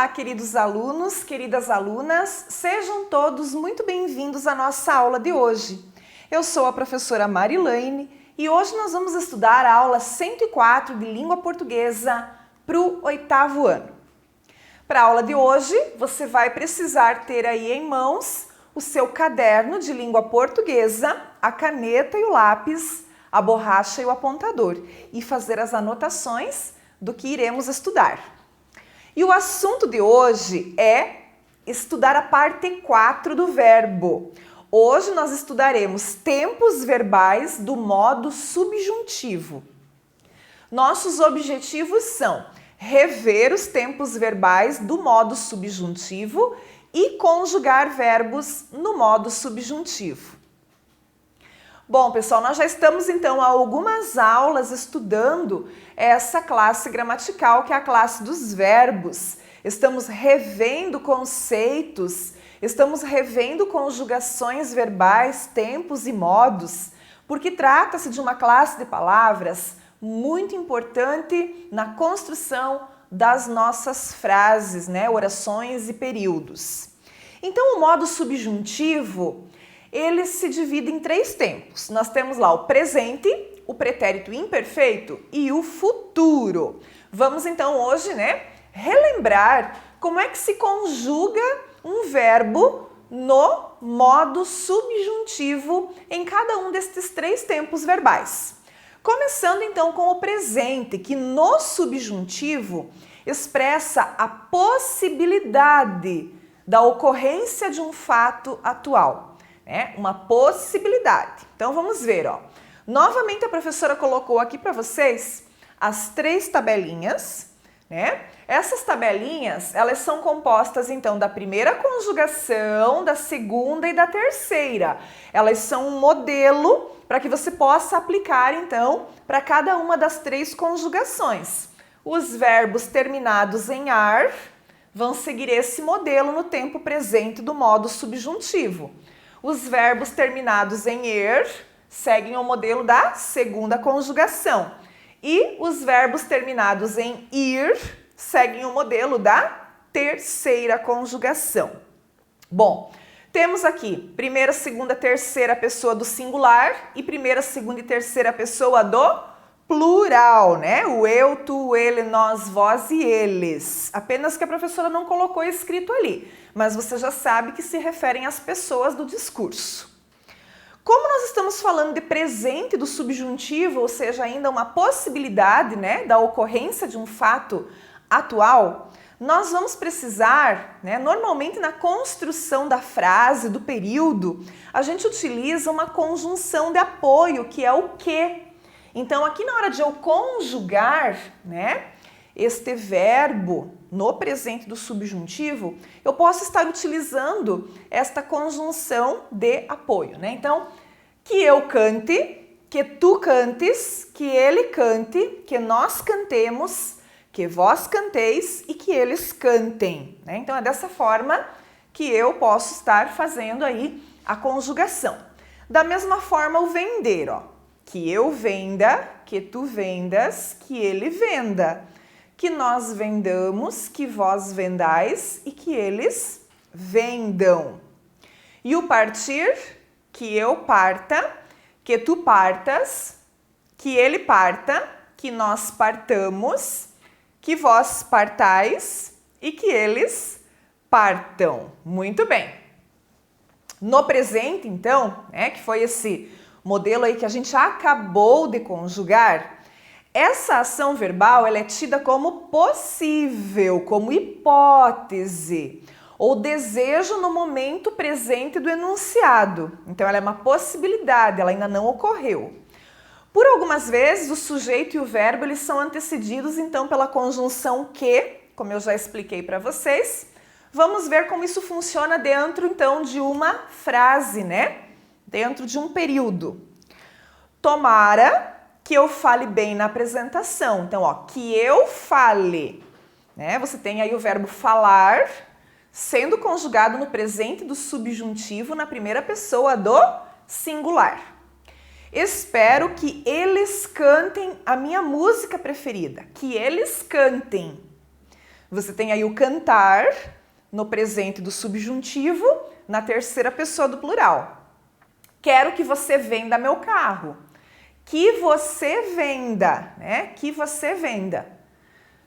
Olá, queridos alunos, queridas alunas, sejam todos muito bem-vindos à nossa aula de hoje. Eu sou a professora Marilane e hoje nós vamos estudar a aula 104 de Língua Portuguesa para o 8º ano. Para a aula de hoje, você vai precisar ter aí em mãos o seu caderno de língua portuguesa, a caneta e o lápis, a borracha e o apontador e fazer as anotações do que iremos estudar. E o assunto de hoje é estudar a parte 4 do verbo. Hoje nós estudaremos tempos verbais do modo subjuntivo. Nossos objetivos são rever os tempos verbais do modo subjuntivo e conjugar verbos no modo subjuntivo. Bom, pessoal, nós já estamos então há algumas aulas estudando essa classe gramatical, que é a classe dos verbos. Estamos revendo conceitos, estamos revendo conjugações verbais, tempos e modos, porque trata-se de uma classe de palavras muito importante na construção das nossas frases, né? Orações e períodos. Então, o modo subjuntivo, ele se divide em 3 tempos. Nós temos lá o presente, o pretérito imperfeito e o futuro. Vamos então hoje, relembrar como é que se conjuga um verbo no modo subjuntivo em cada um destes 3 tempos verbais. Começando então com o presente, que no subjuntivo expressa a possibilidade da ocorrência de um fato atual. Uma possibilidade. Então vamos ver, ó. Novamente a professora colocou aqui para vocês as 3 tabelinhas, Essas tabelinhas, elas são compostas então da primeira conjugação, da segunda e da terceira. Elas são um modelo para que você possa aplicar então para cada uma das 3 conjugações. Os verbos terminados em ar vão seguir esse modelo no tempo presente do modo subjuntivo. Os verbos terminados em er seguem o modelo da segunda conjugação. E os verbos terminados em ir seguem o modelo da terceira conjugação. Bom, temos aqui primeira, segunda, terceira pessoa do singular e primeira, segunda e terceira pessoa do plural, O eu, tu, ele, nós, vós e eles. Apenas que a professora não colocou escrito ali, mas você já sabe que se referem às pessoas do discurso. Como nós estamos falando de presente do subjuntivo, ou seja, ainda uma possibilidade, da ocorrência de um fato atual, nós vamos precisar, normalmente na construção da frase, do período, a gente utiliza uma conjunção de apoio, que é o que. Então, aqui na hora de eu conjugar, este verbo no presente do subjuntivo, eu posso estar utilizando esta conjunção de apoio, Então, que eu cante, que tu cantes, que ele cante, que nós cantemos, que vós canteis e que eles cantem, Então, é dessa forma que eu posso estar fazendo aí a conjugação. Da mesma forma, o vender, ó. Que eu venda, que tu vendas, que ele venda. Que nós vendamos, que vós vendais e que eles vendam. E o partir, que eu parta, que tu partas, que ele parta, que nós partamos, que vós partais e que eles partam. Muito bem. No presente, então, que foi esse modelo aí que a gente acabou de conjugar, essa ação verbal ela é tida como possível, como hipótese, ou desejo no momento presente do enunciado. Então, ela é uma possibilidade, ela ainda não ocorreu. Por algumas vezes, o sujeito e o verbo eles são antecedidos, então, pela conjunção que, como eu já expliquei para vocês. Vamos ver como isso funciona dentro, então, de uma frase, Dentro de um período. Tomara que eu fale bem na apresentação. Então, ó, que eu fale. Você tem aí o verbo falar sendo conjugado no presente do subjuntivo na primeira pessoa do singular. Espero que eles cantem a minha música preferida. Que eles cantem. Você tem aí o cantar no presente do subjuntivo, na terceira pessoa do plural. Quero que você venda meu carro. Que você venda, né? Que você venda.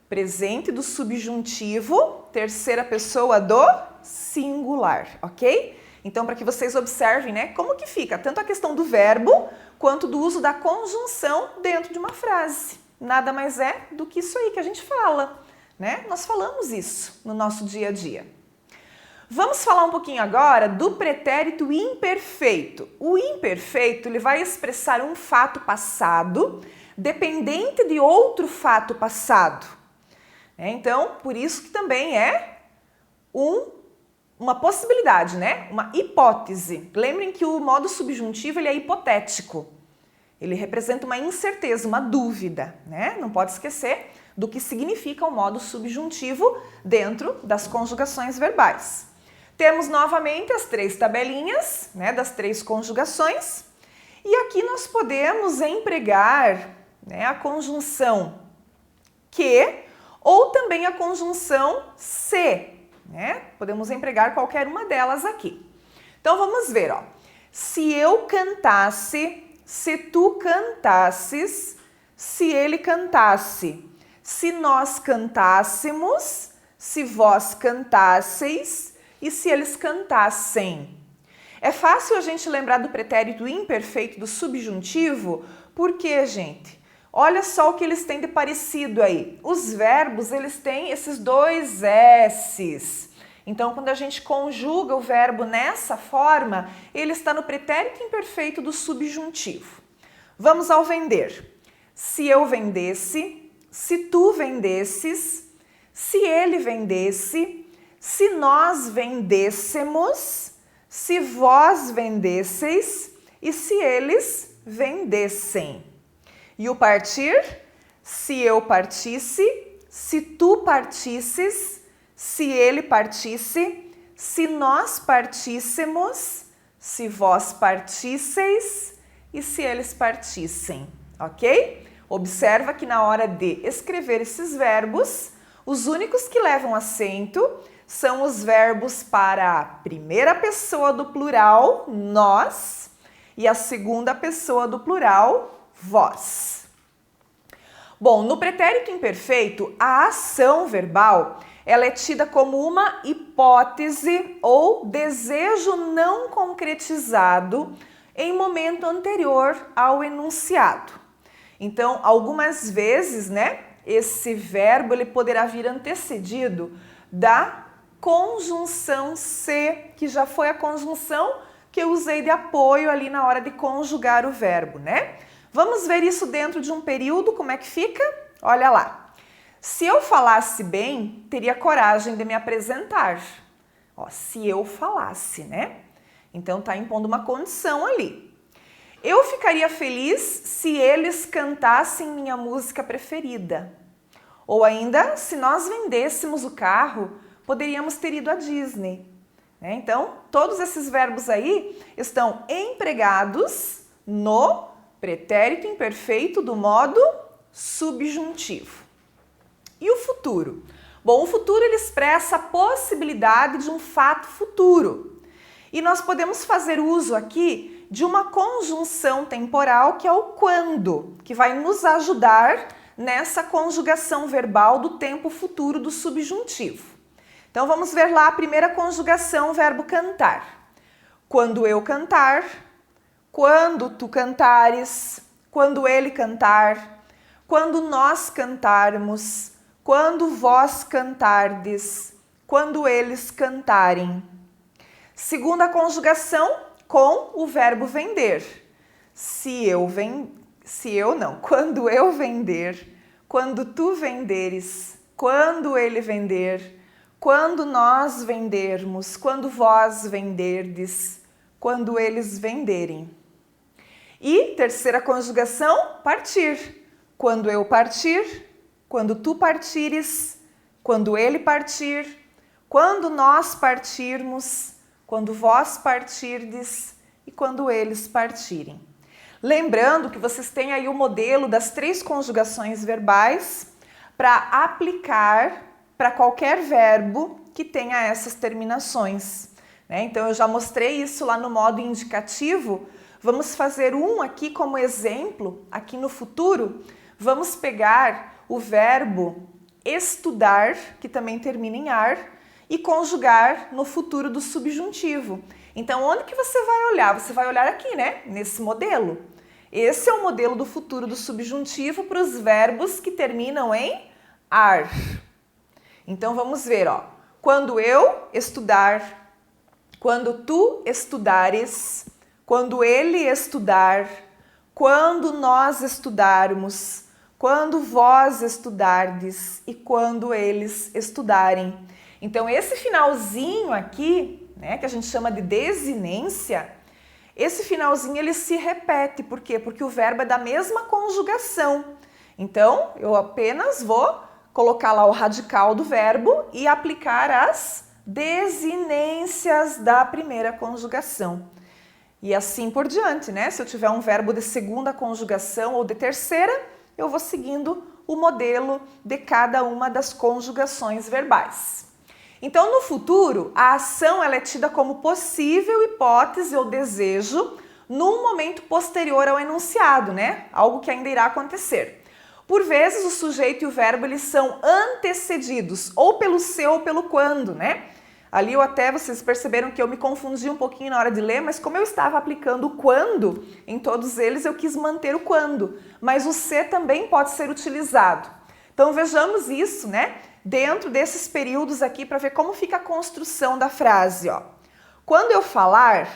Presente do subjuntivo, terceira pessoa do singular, ok? Então, para que vocês observem, né, como que fica tanto a questão do verbo quanto do uso da conjunção dentro de uma frase. Nada mais é do que isso aí que a gente fala, né? Nós falamos isso no nosso dia a dia. Vamos falar um pouquinho agora do pretérito imperfeito. O imperfeito, ele vai expressar um fato passado dependente de outro fato passado. Então, por isso que também é uma possibilidade, né? Uma hipótese. Lembrem que o modo subjuntivo ele é hipotético. Ele representa uma incerteza, uma dúvida, né? Não pode esquecer do que significa o modo subjuntivo dentro das conjugações verbais. Temos novamente as três tabelinhas, né, das três conjugações. E aqui nós podemos empregar, né, a conjunção que ou também a conjunção se, né? Podemos empregar qualquer uma delas aqui. Então vamos ver, ó. Se eu cantasse, se tu cantasses, se ele cantasse, se nós cantássemos, se vós cantasseis e se eles cantassem. É fácil a gente lembrar do pretérito imperfeito do subjuntivo, porque, gente, olha só o que eles têm de parecido aí. Os verbos, eles têm esses dois S's. Então, quando a gente conjuga o verbo nessa forma, ele está no pretérito imperfeito do subjuntivo. Vamos ao vender. Se eu vendesse, se tu vendesses, se ele vendesse, se nós vendêssemos, se vós vendesseis e se eles vendessem. E o partir? Se eu partisse, se tu partisses, se ele partisse, se nós partíssemos, se vós partisseis e se eles partissem, ok? Observa que na hora de escrever esses verbos, os únicos que levam acento são os verbos para a primeira pessoa do plural, nós, e a segunda pessoa do plural, vós. Bom, no pretérito imperfeito, a ação verbal ela é tida como uma hipótese ou desejo não concretizado em momento anterior ao enunciado. Então, algumas vezes, né, esse verbo ele poderá vir antecedido da conjunção se, que já foi a conjunção que eu usei de apoio ali na hora de conjugar o verbo, né? Vamos ver isso dentro de um período, como é que fica? Olha lá. Se eu falasse bem, teria coragem de me apresentar. Ó, se eu falasse, né? Então tá impondo uma condição ali. Eu ficaria feliz se eles cantassem minha música preferida. Ou ainda, se nós vendêssemos o carro, poderíamos ter ido à Disney. Então, todos esses verbos aí estão empregados no pretérito imperfeito do modo subjuntivo. E o futuro? Bom, o futuro ele expressa a possibilidade de um fato futuro. E nós podemos fazer uso aqui de uma conjunção temporal que é o quando, que vai nos ajudar nessa conjugação verbal do tempo futuro do subjuntivo. Então vamos ver lá a primeira conjugação, o verbo cantar. Quando eu cantar, quando tu cantares, quando ele cantar, quando nós cantarmos, quando vós cantardes, quando eles cantarem. Segunda conjugação com o verbo vender. Quando eu vender, quando tu venderes, quando ele vender, quando nós vendermos, quando vós venderdes, quando eles venderem. E terceira conjugação, partir. Quando eu partir, quando tu partires, quando ele partir, quando nós partirmos, quando vós partirdes e quando eles partirem. Lembrando que vocês têm aí o modelo das três conjugações verbais para aplicar para qualquer verbo que tenha essas terminações, né? Então, eu já mostrei isso lá no modo indicativo. Vamos fazer um aqui como exemplo, aqui no futuro. Vamos pegar o verbo estudar, que também termina em ar, e conjugar no futuro do subjuntivo. Então, onde que você vai olhar? Você vai olhar aqui, né? Nesse modelo. Esse é o modelo do futuro do subjuntivo para os verbos que terminam em ar. Então, vamos ver, ó. Quando eu estudar, quando tu estudares, quando ele estudar, quando nós estudarmos, quando vós estudardes e quando eles estudarem. Então, esse finalzinho aqui, né, que a gente chama de desinência, esse finalzinho ele se repete. Por quê? Porque o verbo é da mesma conjugação. Então, eu apenas vou colocar lá o radical do verbo e aplicar as desinências da primeira conjugação. E assim por diante, né? Se eu tiver um verbo de segunda conjugação ou de terceira, eu vou seguindo o modelo de cada uma das conjugações verbais. Então, no futuro, a ação ela é tida como possível hipótese ou desejo num momento posterior ao enunciado, né? Algo que ainda irá acontecer. Por vezes, o sujeito e o verbo eles são antecedidos, ou pelo se ou pelo quando, né? Ali vocês perceberam que eu me confundi um pouquinho na hora de ler, mas como eu estava aplicando o quando em todos eles, eu quis manter o quando. Mas o se também pode ser utilizado. Então, vejamos isso, né? Dentro desses períodos aqui para ver como fica a construção da frase, ó. Quando eu falar,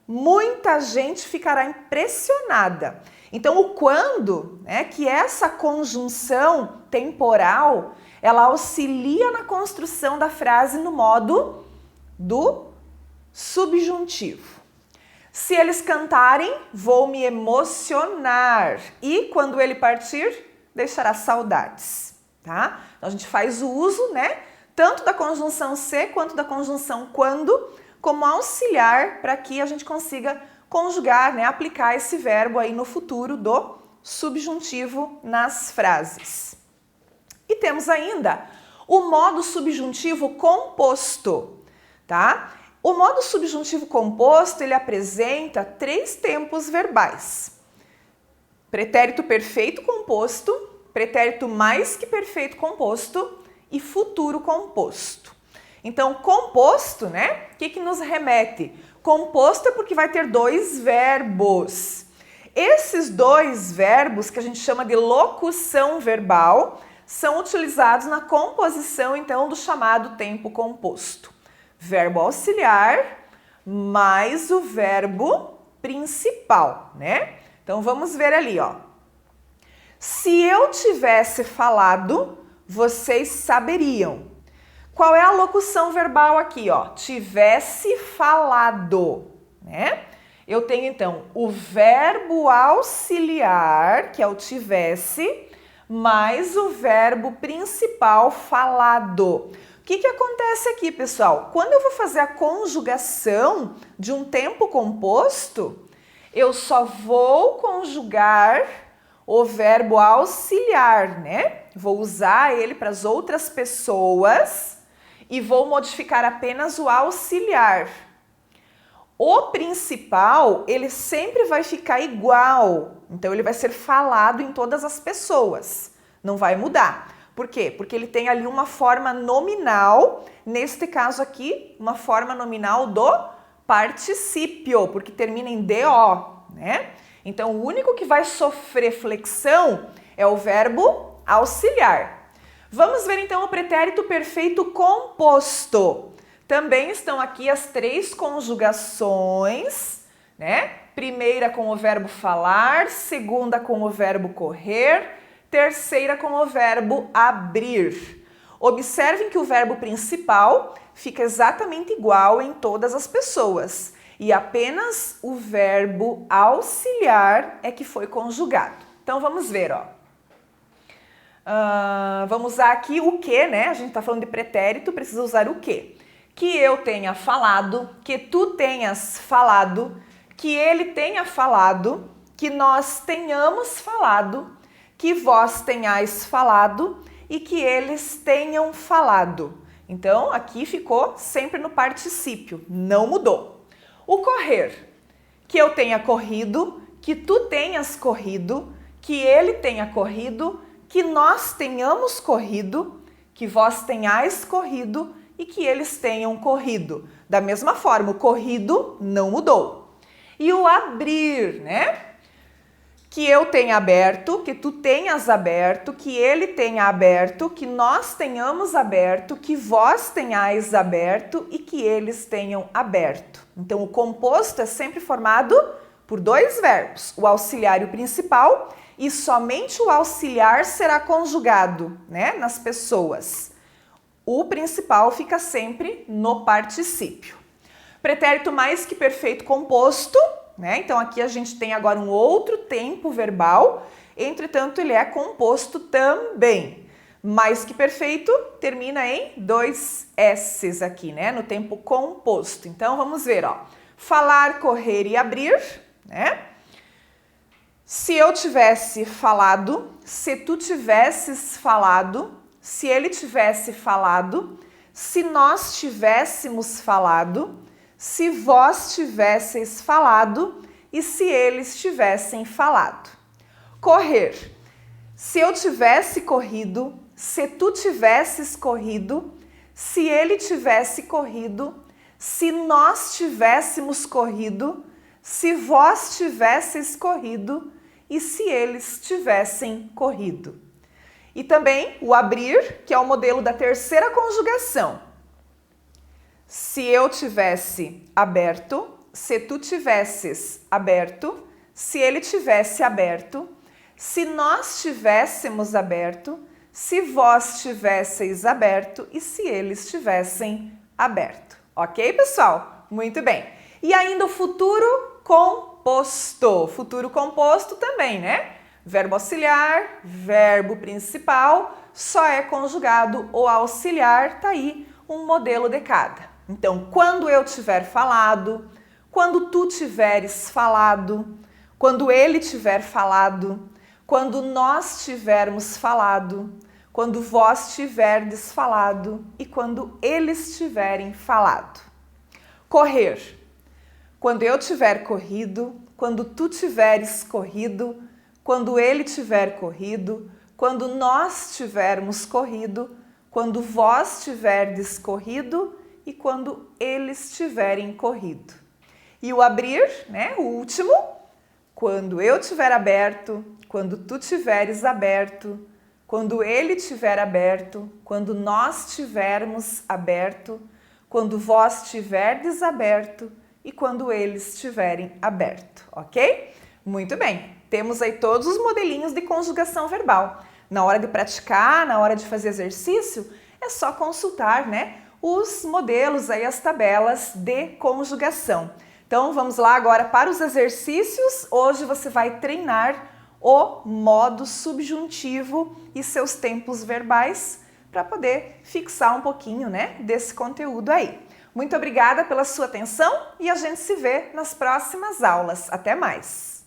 muita gente ficará impressionada. Então, o quando, né, que é essa conjunção temporal, ela auxilia na construção da frase no modo do subjuntivo. Se eles cantarem, vou me emocionar. E quando ele partir, deixará saudades, tá? Então, a gente faz o uso, né, tanto da conjunção se quanto da conjunção quando, como auxiliar para que a gente consiga conjugar, né, aplicar esse verbo aí no futuro do subjuntivo nas frases. E temos ainda o modo subjuntivo composto, tá? O modo subjuntivo composto, ele apresenta 3 tempos verbais. Pretérito perfeito composto, pretérito mais que perfeito composto e futuro composto. Então, composto, né? O que nos remete? Composto é porque vai ter 2 verbos. Esses 2 verbos, que a gente chama de locução verbal, são utilizados na composição, então, do chamado tempo composto. Verbo auxiliar mais o verbo principal, né? Então, vamos ver ali, ó. Se eu tivesse falado, vocês saberiam. Qual é a locução verbal aqui, ó? Tivesse falado, né? Eu tenho, então, o verbo auxiliar, que é o tivesse, mais o verbo principal falado. O que acontece aqui, pessoal? Quando eu vou fazer a conjugação de um tempo composto, eu só vou conjugar o verbo auxiliar, né? Vou usar ele para as outras pessoas e vou modificar apenas o auxiliar. O principal, ele sempre vai ficar igual, então ele vai ser falado em todas as pessoas, não vai mudar. Por quê? Porque ele tem ali uma forma nominal, neste caso aqui, uma forma nominal do particípio, porque termina em DO, né? Então, o único que vai sofrer flexão é o verbo auxiliar. Vamos ver então o pretérito perfeito composto. Também estão aqui as 3 conjugações, né? Primeira com o verbo falar, segunda com o verbo correr, terceira com o verbo abrir. Observem que o verbo principal fica exatamente igual em todas as pessoas e apenas o verbo auxiliar é que foi conjugado. Então, vamos ver, ó. Vamos usar aqui o que, né? A gente está falando de pretérito, precisa usar o que. Que eu tenha falado, que tu tenhas falado, que ele tenha falado, que nós tenhamos falado, que vós tenhais falado e que eles tenham falado. Então, aqui ficou sempre no particípio, não mudou. O correr, que eu tenha corrido, que tu tenhas corrido, que ele tenha corrido, que nós tenhamos corrido, que vós tenhais corrido e que eles tenham corrido. Da mesma forma, o corrido não mudou. E o abrir, né? Que eu tenha aberto, que tu tenhas aberto, que ele tenha aberto, que nós tenhamos aberto, que vós tenhais aberto e que eles tenham aberto. Então, o composto é sempre formado por dois verbos, o auxiliar e o principal, e somente o auxiliar será conjugado, né, nas pessoas. O principal fica sempre no particípio. Pretérito mais que perfeito composto, né? Então aqui a gente tem agora um outro tempo verbal, entretanto ele é composto também. Mais que perfeito termina em dois S's aqui, né? No tempo composto. Então vamos ver, ó. Falar, correr e abrir, né? Se eu tivesse falado, se tu tivesses falado, se ele tivesse falado, se nós tivéssemos falado, se vós tivesseis falado e se eles tivessem falado. Correr. Se eu tivesse corrido, se tu tivesses corrido, se ele tivesse corrido, se nós tivéssemos corrido, se vós tivesseis corrido e se eles tivessem corrido. E também o abrir, que é o modelo da terceira conjugação. Se eu tivesse aberto, se tu tivesses aberto, se ele tivesse aberto, se nós tivéssemos aberto, se vós tivesseis aberto e se eles tivessem aberto. Ok, pessoal? Muito bem. E ainda o futuro composto. Futuro composto também, né? Verbo auxiliar, verbo principal, só é conjugado o auxiliar, tá aí um modelo de cada. Então, quando eu tiver falado, quando tu tiveres falado, quando ele tiver falado, quando nós tivermos falado, quando vós tiverdes falado e quando eles tiverem falado. Correr. Quando eu tiver corrido, quando tu tiveres corrido, quando ele tiver corrido, quando nós tivermos corrido, quando vós tiverdes corrido e quando eles tiverem corrido. E o abrir, né, o último, quando eu tiver aberto, quando tu tiveres aberto, quando ele tiver aberto, quando nós tivermos aberto, quando vós tiverdes aberto e quando eles estiverem aberto, ok? Muito bem, temos aí todos os modelinhos de conjugação verbal. Na hora de praticar, na hora de fazer exercício, é só consultar, né, os modelos aí, as tabelas de conjugação. Então vamos lá agora para os exercícios. Hoje você vai treinar o modo subjuntivo e seus tempos verbais para poder fixar um pouquinho, né, desse conteúdo aí. Muito obrigada pela sua atenção e a gente se vê nas próximas aulas. Até mais!